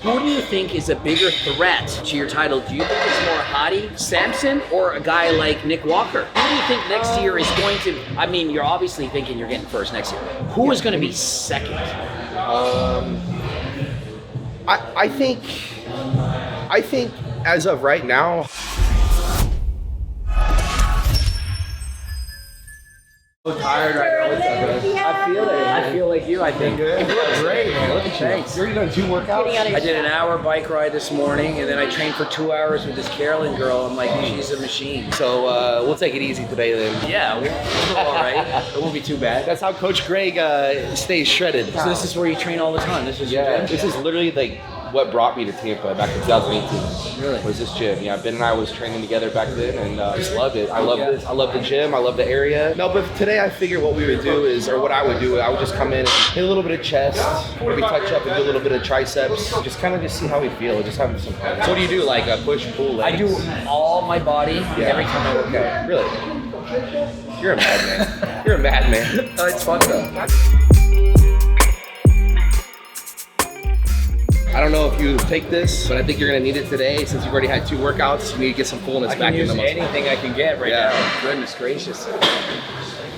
Who do you think is a bigger threat to your title? Do you think it's more Hadi Sampson or a guy like Nick Walker? Who do you think next year is going to, I mean, you're obviously thinking you're getting first next year. Who is going to be second? I think as of right now, So tired right now. I feel it. I feel like you, I think. Good. You look great, man. Look at you. Thanks. You already done 2 workouts? I did an hour bike ride this morning, and then I trained for 2 hours with this Carolyn girl. I'm like, she's a machine. so we'll take it easy today then. Yeah, we'll do all right. It won't be too bad. That's how Coach Greg stays shredded. So this is where you train all the time. This is your Yeah, gym? this is literally like what brought me to Tampa back in 2018. Really? Was this gym? Yeah, Ben and I was training together back then, and just loved it. I love this. I love the gym. I love the area. No, but today I figured what we would do is, or what I would do, I would just come in and hit a little bit of chest, maybe touch up and do a little bit of triceps, just kind of just see how we feel, just having some fun. So what do you do? Like a push, pull, legs? I do all my body every time I work out. Really? You're a madman. You're a madman. It's fun though. I don't know if you take this, but I think you're gonna need it today since you've already had 2 workouts. You need to get some fullness I back can in use the muscle. anything I can get right Yeah. now. Goodness gracious.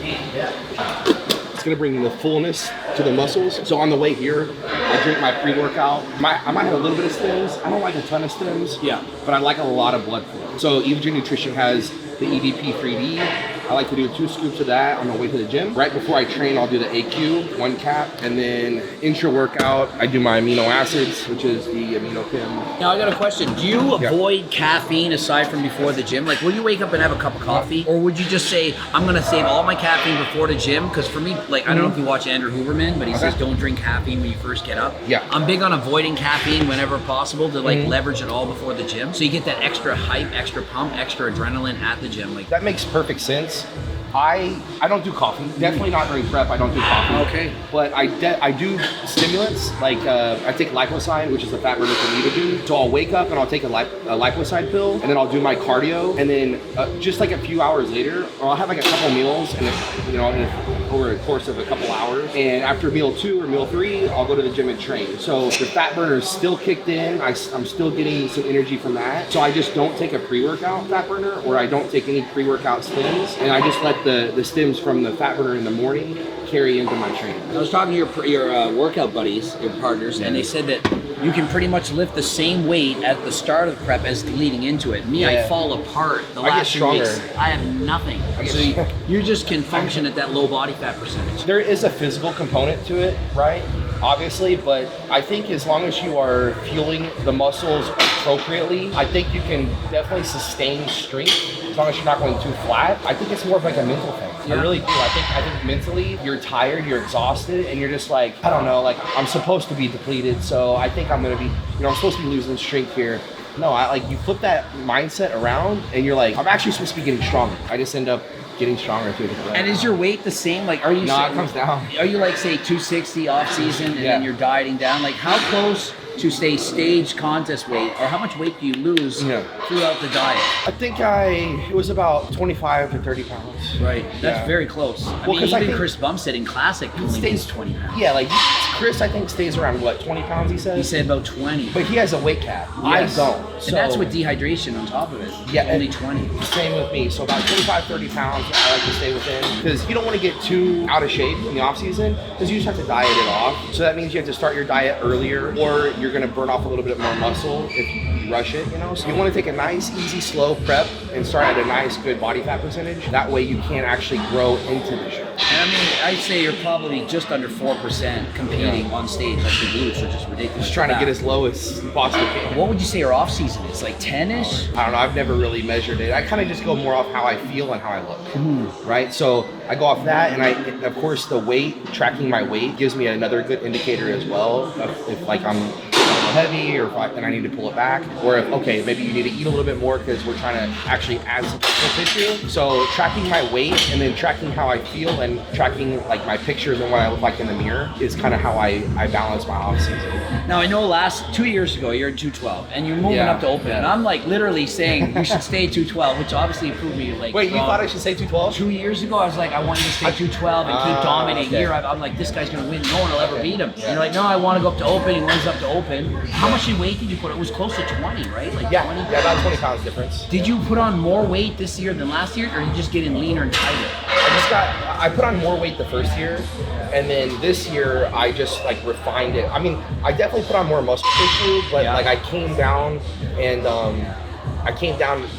It's gonna bring the fullness to the muscles. So on the way here, I drink my pre-workout. I might have a little bit of stims. I don't like a ton of stims. Yeah. But I like a lot of blood flow. So Evogen Nutrition has the EVP 3D. I like to do 2 scoops of that on the way to the gym. Right before I train, I'll do the AQ, 1 cap, and then intra-workout, I do my amino acids, which is the amino chem. Now I got a question. Do you avoid caffeine aside from before the gym? Like, will you wake up and have a cup of coffee? Or would you just say, I'm gonna save all my caffeine before the gym? Because for me, like, I don't know if you watch Andrew Huberman, but he says don't drink caffeine when you first get up. Yeah. I'm big on avoiding caffeine whenever possible to like leverage it all before the gym. So you get that extra hype, extra pump, extra adrenaline at the gym. Like, That makes perfect sense. I don't do coffee. Definitely not during prep. I don't do coffee. Okay. But I do stimulants. Like I take liposide, which is a fat burner for me to do. So I'll wake up and I'll take a liposide pill, and then I'll do my cardio, and then just like a few hours later, or I'll have like a couple meals, and over a course of a couple hours. And after meal 2 or meal 3, I'll go to the gym and train. So the fat burner is still kicked in. I'm still getting some energy from that. So I just don't take a pre-workout fat burner, or I don't take any pre-workout stims, and I just let the stims from the fat burner in the morning carry into my training. I was talking to your workout buddies, your partners, and they said that you can pretty much lift the same weight at the start of the prep as leading into it. Me, I fall apart the I get last 2 stronger. weeks. I have nothing. So you just can function at that low body fat percentage. There is a physical component to it, right? Obviously, but I think as long as you are fueling the muscles appropriately, I think you can definitely sustain strength as long as you're not going too flat. I think it's more of like a mental thing. I really do. I think mentally you're tired, you're exhausted, and you're just like, I don't know, like I'm supposed to be depleted, so I think I'm gonna be, I'm supposed to be losing strength here. No, you flip that mindset around and you're like, I'm actually supposed to be getting stronger. I just end up getting stronger through the prep. And is your weight the same? Like, are you? No, it comes down. Are you like, say, 260 off season, and then you're dieting down? Like, how close to stay stage contest weight, or how much weight do you lose throughout the diet? I think it was about 25 to 30 pounds. Right, that's very close. I mean, even Chris Bumstead in Classic only gains 20 pounds. Yeah, like Chris, I think stays around what, 20 pounds? He says. He said about 20. But he has a weight cap. Yes. I don't. So, and that's with dehydration on top of it. Yeah, only 20. Same with me. So about 25, 30 pounds I like to stay within, because you don't want to get too out of shape in the off season, because you just have to diet it off. So that means you have to start your diet earlier, or you're going to burn off a little bit more muscle if you rush it, So you want to take a nice, easy, slow prep and start at a nice, good body fat percentage. That way you can actually grow into the show. And I mean, I'd say you're probably just under 4% competing on stage like the glutes, which is ridiculous. Just trying to get as low as you possibly can. What would you say your off season is? Like 10-ish? I don't know. I've never really measured it. I kind of just go more off how I feel and how I look, right? So I go off that, and of course, the weight, tracking my weight gives me another good indicator as well. If like I'm heavy, or and I need to pull it back, or if, okay, maybe you need to eat a little bit more because we're trying to actually add some muscle tissue. So tracking my weight and then tracking how I feel and tracking like my pictures and what I look like in the mirror is kind of how I balance my off season. Now I know 2 years ago you're at 212 and you're moving up to open, and I'm like literally saying you should stay 212, which obviously proved me like. Wait, you thought I should say 212? 2 years ago I was like, I want you to stay 212 and keep dominating. Here I'm like, this guy's gonna win, no one will ever beat him. And you're like, no, I want to go up to open. He wins up to open. How much in weight did you put? It was close to 20, right? Like 20? Yeah, about 20 pounds difference. Did you put on more weight this year than last year, or you just getting leaner and tighter? I put on more weight the first year, and then this year I just like refined it. I mean, I definitely put on more muscle tissue, but like I came down and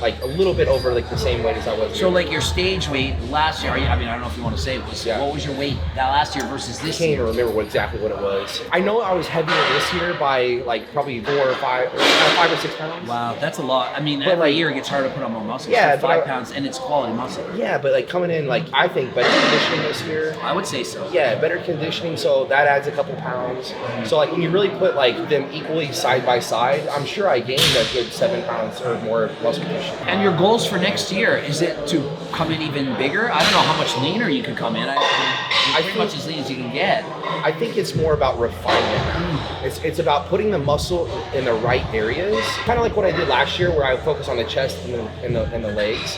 like a little bit over like the same weight as I was. So like your stage weight last year, I mean, I don't know if you want to say it, what was your weight that last year versus this year? I can't even remember exactly what it was. I know I was heavier this year by like probably 5 or 6 pounds. Wow, that's a lot. I mean, But every like, year it gets harder to put on more muscle. Yeah, so 5 pounds, and it's quality muscle. Yeah, but like coming in, like I think better conditioning this year. I would say so. Yeah, better conditioning, so that adds a couple pounds. So like when you really put like them equally side by side, I'm sure I gained a good 7 pounds or more muscle tissue. And your goals for next year, is it to come in even bigger? I don't know how much leaner you could come in. I pretty much as lean as you can get. I think it's more about refinement. It's about putting the muscle in the right areas. Kind of like what I did last year, where I focused on the chest and the legs.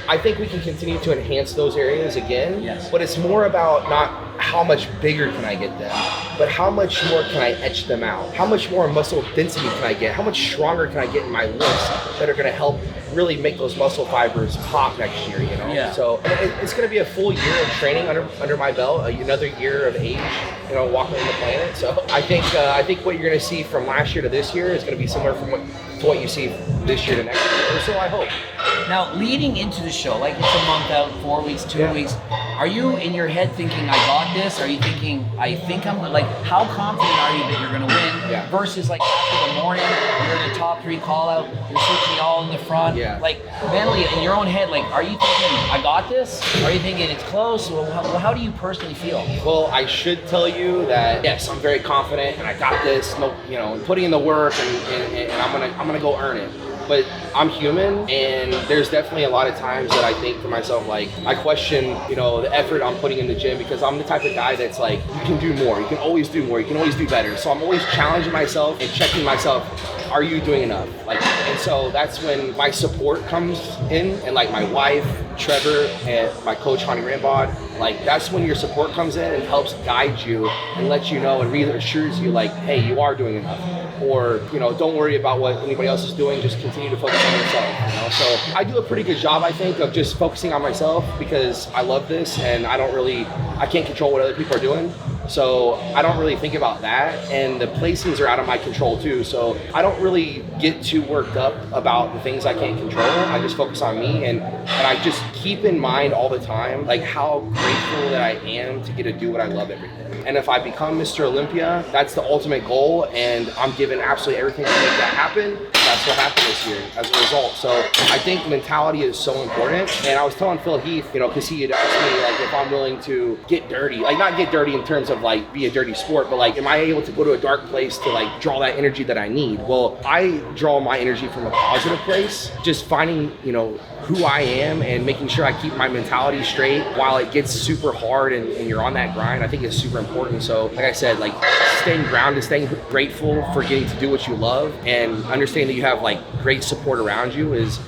I think we can continue to enhance those areas again. Yes. But it's more about not how much bigger can I get them, but how much more can I etch them out? How much more muscle density can I get? How much stronger can I get in my lifts that are going to help really make those muscle fibers pop next year, you know? Yeah. So it's going to be a full year of training under my belt, another year of age, you know, walking on the planet. So I think what you're going to see from last year to this year is going to be similar to what you see this year to next year. So I hope. Now, leading into the show, like it's a month out, 4 weeks, 2 weeks, are you in your head thinking, I got this? Are you thinking, I think I'm, like, how confident are you that you're going to win? Yeah. Versus, like, after the morning, you're in the top 3 call out, you're switching all in the front. Yeah. Like, mentally, in your own head, like, are you thinking, I got this? Are you thinking it's close? Well, how do you personally feel? Well, I should tell you that, yes, I'm very confident and I got this, no, you know, putting in the work and I'm gonna go earn it. But I'm human, and there's definitely a lot of times that I think to myself, like, I question, you know, the effort I'm putting in the gym, because I'm the type of guy that's like, you can do more, you can always do more, you can always do better. So I'm always challenging myself and checking myself, are you doing enough? Like, and so that's when my support comes in, and like my wife, Trevor, and my coach, Hani Rambod, like that's when your support comes in and helps guide you and lets you know and reassures you, like, hey, you are doing enough. Or, you know, don't worry about what anybody else is doing, just continue to focus on yourself, you know? So I do a pretty good job, I think, of just focusing on myself, because I love this and I can't control what other people are doing. So I don't really think about that, and the placings are out of my control too. So I don't really get too worked up about the things I can't control. I just focus on me, and I just keep in mind all the time, like, how grateful that I am to get to do what I love every day. And if I become Mr. Olympia, that's the ultimate goal, and I'm giving absolutely everything to make that happen. That's what happened this year as a result. So I think mentality is so important. And I was telling Phil Heath, you know, because he had asked me, like, if I'm willing to get dirty, like, not get dirty in terms of like be a dirty sport, but like, am I able to go to a dark place to like draw that energy that I need? Well, I draw my energy from a positive place, just finding, you know, who I am and making sure I keep my mentality straight while it gets super hard and you're on that grind. I think it's super important. So like I said, like, staying grounded, staying grateful for getting to do what you love, and understanding that you have like great support around you is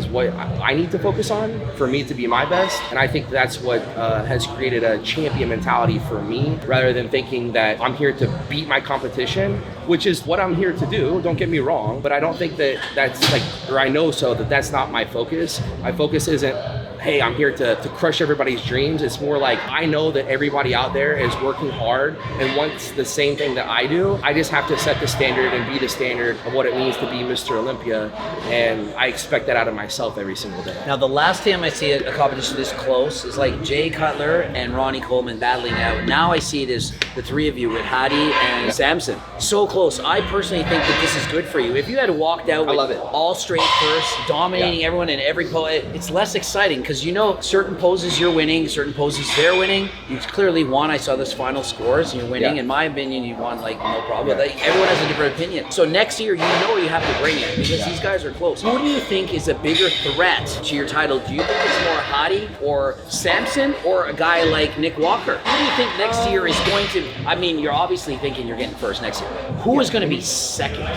what I need to focus on for me to be my best. And I think that's what has created a champion mentality for me, rather than thinking that I'm here to beat my competition, which is what I'm here to do, don't get me wrong, but I don't think that that's like, or I know so that that's not my focus. My focus isn't, hey, I'm here to crush everybody's dreams. It's more like, I know that everybody out there is working hard and wants the same thing that I do. I just have to set the standard and be the standard of what it means to be Mr. Olympia, and I expect that out of myself every single day. Now, the last time I see a competition this close is like Jay Cutler and Ronnie Coleman battling out. Now I see it as the three of you with Hadi and Samson. So close. I personally think that this is good for you. If you had walked out with all straight first, dominating everyone in every pose, it's less exciting, because you know certain poses you're winning, certain poses they're winning. You clearly won. I saw this final scores and you're winning. In my opinion, you won like no problem. Like, everyone has a different opinion. So next year, you know you have to bring it, because these guys are close. Who do you think is a bigger threat to your title? Do you think it's more Hadi or Samson, or a guy like Nick Walker? Who do you think next year is going to, I mean, you're obviously thinking you're getting first next year. Who is going to be second?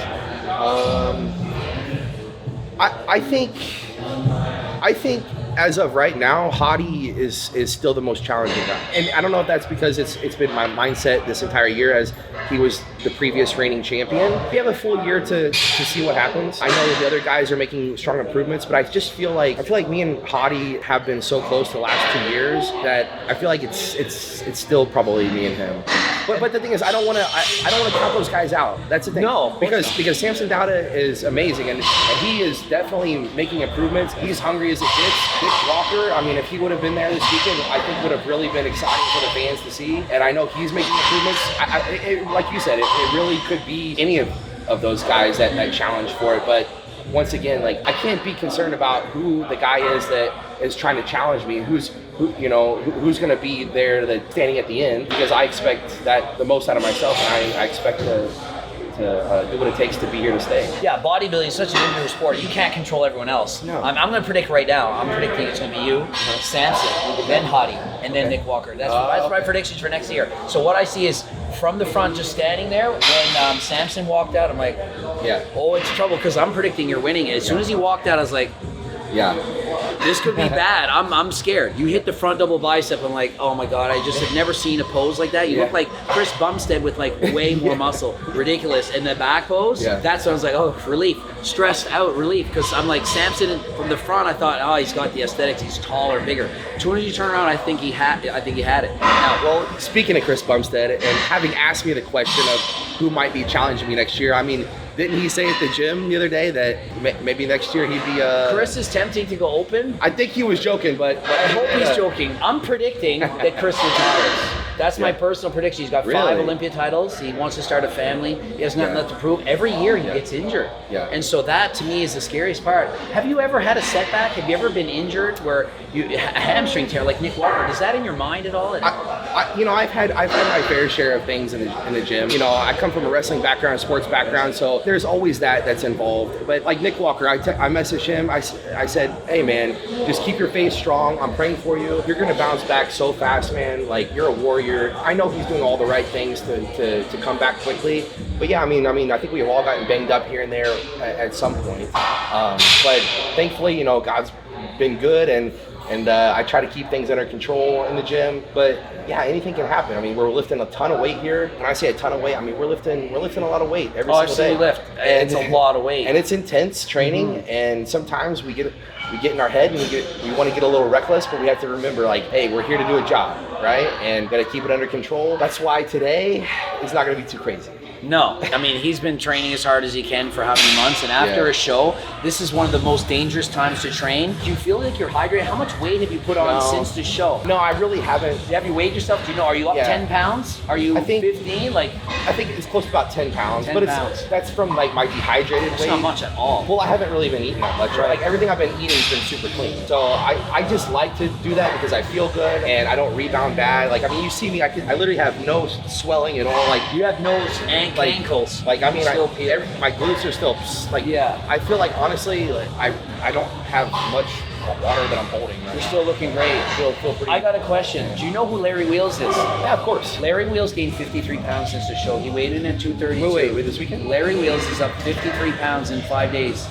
I think as of right now, Hadi is still the most challenging guy. And I don't know if that's because it's been my mindset this entire year as He was the previous reigning champion. We have a full year to see what happens. I know that the other guys are making strong improvements, but I just feel like me and Hadi have been so close the last 2 years that I feel like it's still probably me and him. But the thing is, I don't want to count those guys out. That's the thing. No, because Samson Dauda is amazing, and he is definitely making improvements. He's hungry as it gets. Nick Walker, I mean, if he would have been there this weekend, I think would have really been exciting for the fans to see. And I know he's making improvements. Like you said, it really could be any of those guys that challenge for it. But once again, like, I can't be concerned about who the guy is that is trying to challenge me, who's going to be there standing at the end, because I expect that the most out of myself, and I expect to do what it takes to be here to stay. Yeah, bodybuilding is such an individual sport. You can't control everyone else. No. I'm going to predict right now. I'm predicting it's going to be you, Samson, then Hadi, and then Nick Walker. That's my predictions for next year. So what I see is from the front, just standing there, when Samson walked out, I'm like, oh, it's trouble, because I'm predicting you're winning. As soon as he walked out, I was like, this could be bad. I'm scared. You hit the front double bicep. I'm like, oh my God, I just have never seen a pose like that. You look like Chris Bumstead with like way more muscle. Ridiculous. And the back pose, that's when I was like, oh, relief. Stressed out, relief. Because I'm like, Samson from the front, I thought, oh, he's got the aesthetics. He's taller, bigger. As soon as you turn around, I think he had it. Now, well, speaking of Chris Bumstead, and having asked me the question of who might be challenging me next year, I mean, didn't he say at the gym the other day that maybe next year he'd be Chris is tempting to go open? I think he was joking, but I hope he's joking. I'm predicting that Chris retires. That's my personal prediction. He's got 5 Olympia titles. He wants to start a family. He has nothing left to prove. Every year he gets injured. And so that to me is the scariest part. Have you ever had a setback? Have you ever been injured where a hamstring tear like Nick Walker? Is that in your mind at all? I've had my fair share of things in the gym. You know, I come from a wrestling background, a sports background, so there's always that's involved. But like Nick Walker, I messaged him. I said, hey man, just keep your face strong. I'm praying for you. You're gonna bounce back so fast, man. Like, you're a warrior. I know he's doing all the right things to come back quickly. But yeah, I mean, I think we've all gotten banged up here and there at some point. But thankfully, you know, God's been good, and I try to keep things under control in the gym. But yeah, anything can happen. I mean, we're lifting a ton of weight here. When I say a ton of weight, I mean we're lifting a lot of weight every single day. Lift. It's a lot of weight, and it's intense training. And sometimes we get in our head and we want to get a little reckless, but we have to remember, like, hey, we're here to do a job, right? And gotta keep it under control. That's why today is not gonna be too crazy. No, I mean, he's been training as hard as he can for how many months, and after a show, this is one of the most dangerous times to train. Do you feel like you're hydrated? How much weight have you put on since the show? No, I really haven't. Have you weighed yourself? Do you know, are you up 10 pounds? Are you 15? I think it's close to about 10 pounds. That's from like my dehydrated weight. It's not much at all. Well, I haven't really been eating that much, right? Like, everything I've been eating has been super clean. So I just like to do that because I feel good and I don't rebound bad. Like, I mean, you see me, I literally have no swelling at all. Like, you have no ankles. Like, I mean, my glutes are still, like, I feel like, honestly, like, I don't have much water that I'm holding right now. You're still looking great. Feel pretty. I got a question. Do you know who Larry Wheels is? Yeah, of course. Larry Wheels gained 53 pounds since the show. He weighed in at 232. Who weighed this weekend? Larry Wheels is up 53 pounds in 5 days.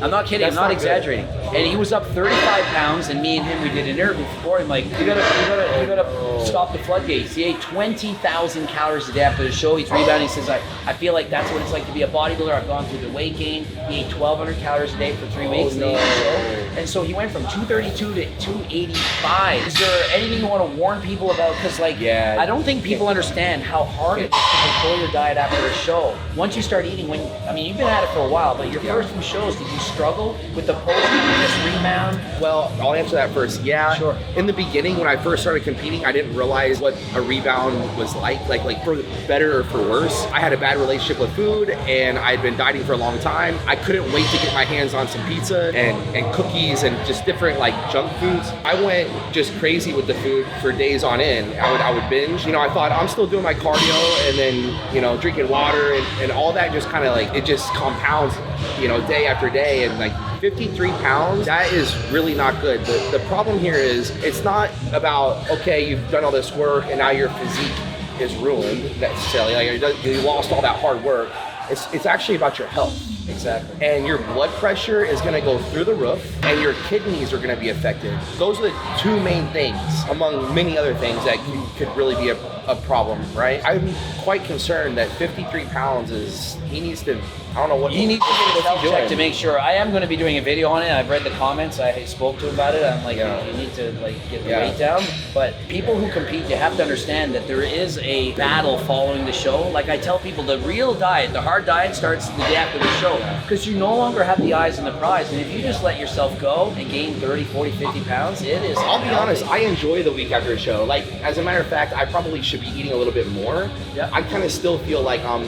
I'm not kidding. I'm not exaggerating. And he was up 35 pounds, and me and him, we did an interview before him. Like, you gotta stop the floodgates. He ate 20,000 calories a day after the show. He's rebounding. He says, I feel like that's what it's like to be a bodybuilder. I've gone through the weight gain. He ate 1,200 calories a day for 3 weeks. And so he went from 232 to 285. Is there anything you want to warn people about? Because, like, I don't think people understand how hard it is to control your diet after a show. Once you start eating, you've been at it for a while, but your first few shows, did you struggle with the post? Did you just rebound? Well, I'll answer that first. Yeah. Sure. In the beginning, when I first started competing, I didn't realize what a rebound was like for better or for worse. I had a bad relationship with food, and I had been dieting for a long time. I couldn't wait to get my hands on some pizza and cookies and just different, like, junk foods. I went just crazy with the food for days on end. I would binge. You know, I thought, I'm still doing my cardio, and then, you know, drinking water and all that just kind of, like, it just compounds, you know, day after day. And, like, 53 pounds, that is really not good. The problem here is, it's not about, okay, you've done all this work and now your physique is ruined necessarily. Like, you lost all that hard work. It's actually about your health. Exactly. And your blood pressure is going to go through the roof, and your kidneys are going to be affected. Those are the two main things, among many other things that could really be a problem, right? I'm quite concerned that 53 pounds is, he needs to, I don't know what You need to get a self check doing. to make sure. I am going to be doing a video on it. I've read the comments. I spoke to him about it. I'm like, you need to like get the weight down. But people who compete, you have to understand that there is a battle following the show. Like I tell people, the real diet, the hard diet starts the day after the show because you no longer have the eyes on the prize. And if you just let yourself go and gain 30, 40, 50 pounds, it is. I'll be honest, I enjoy the week after a show. Like, as a matter of fact, I probably should be eating a little bit more. Yeah. I kind of still feel like I'm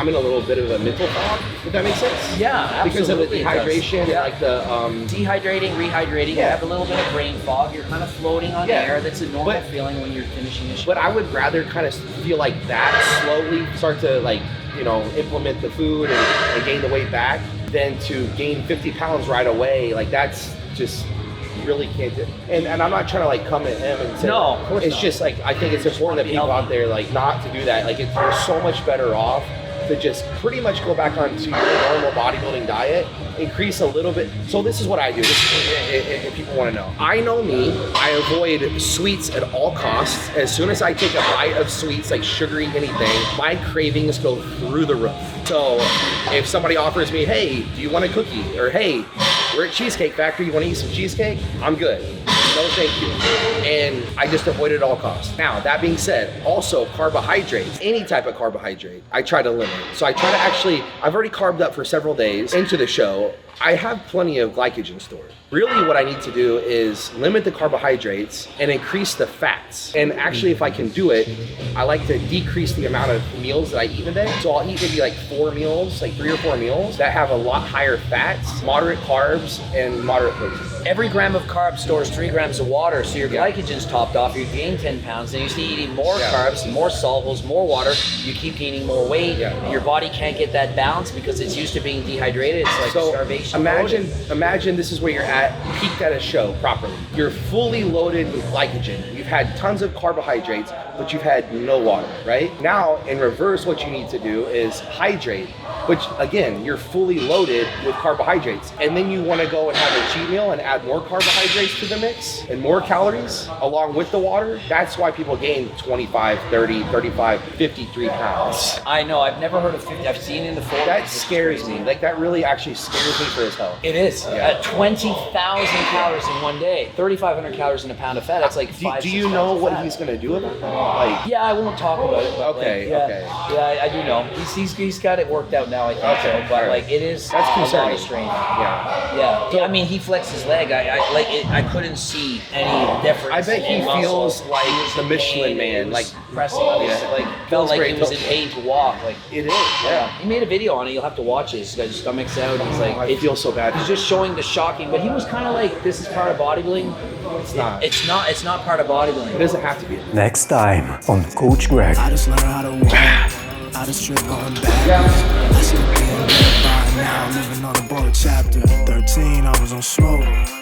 in a little bit of a mental fog, if that makes sense. Yeah, absolutely. Because of the dehydration, Yeah. like the dehydrating, rehydrating, you have a little bit of brain fog, you're kind of floating on air. That's a normal feeling when you're finishing a show. But I would rather kind of feel like that slowly start to like, you know, implement the food and gain the weight back than to gain 50 pounds right away. Like that's just really can't do. And I'm not trying to like come at him and say, No, of course it's not. just like, I think it's important that people out there like not to do that. Like you're so much better off to just pretty much go back onto your normal bodybuilding diet, increase a little bit. So this is what I do, if people want to know. I know me, I avoid sweets at all costs. As soon as I take a bite of sweets, like sugary anything, my cravings go through the roof. So if somebody offers me, hey, do you want a cookie? Or hey, we're at Cheesecake Factory, you want to eat some cheesecake? I'm good. No, thank you. And I just avoid it at all costs. Now, that being said, also carbohydrates, any type of carbohydrate, I try to limit. So I try to actually, I've already carved up for several days into the show. I have plenty of glycogen stored. Really what I need to do is limit the carbohydrates and increase the fats. And actually, if I can do it, I like to decrease the amount of meals that I eat in a day. So I'll eat maybe like 4 meals, like 3 or 4 meals that have a lot higher fats, moderate carbs, and moderate protein. Every gram of carbs stores 3 grams of water, so your glycogen's topped off, you gain 10 pounds, then you start eating more carbs, more solubles, more water, you keep gaining more weight, and your body can't get that balance because it's used to being dehydrated, it's like starvation. Imagine this is where you're at, peaked at a show properly. You're fully loaded with glycogen. You've had tons of carbohydrates, but you've had no water, right? Now, in reverse, what you need to do is hydrate, which again, you're fully loaded with carbohydrates. And then you wanna go and have a cheat meal and add more carbohydrates to the mix and more calories along with the water. That's why people gain 25, 30, 35, 53 pounds. I know, I've never heard of 50, I've seen in the 40s. That scares me. Like that really actually scares me for his health. It is. 20,000 calories in one day, 3,500 calories in a pound of fat. That's like 5. Do you know what he's gonna do about that? Like, yeah, I won't talk about it. But okay. Yeah, I do know. He's got it worked out now. I think so. But like it is. That's concerning. A lot of strain. Yeah. Yeah. I mean, he flexed his leg. I couldn't see any difference. I bet he in muscle. feels like the Michelin Man, like pressing on his, like felt like he was in pain to walk. Like it is. Yeah. He made a video on it. You'll have to watch it. He's got his stomach's out. He's like, I feel so bad. He's just showing the shocking. But he was kind of like, this is part of bodybuilding. It's not. It's not part of bodybuilding. It doesn't have to be. Next time on Coach Greg. I just learned how to walk. I just trip on back.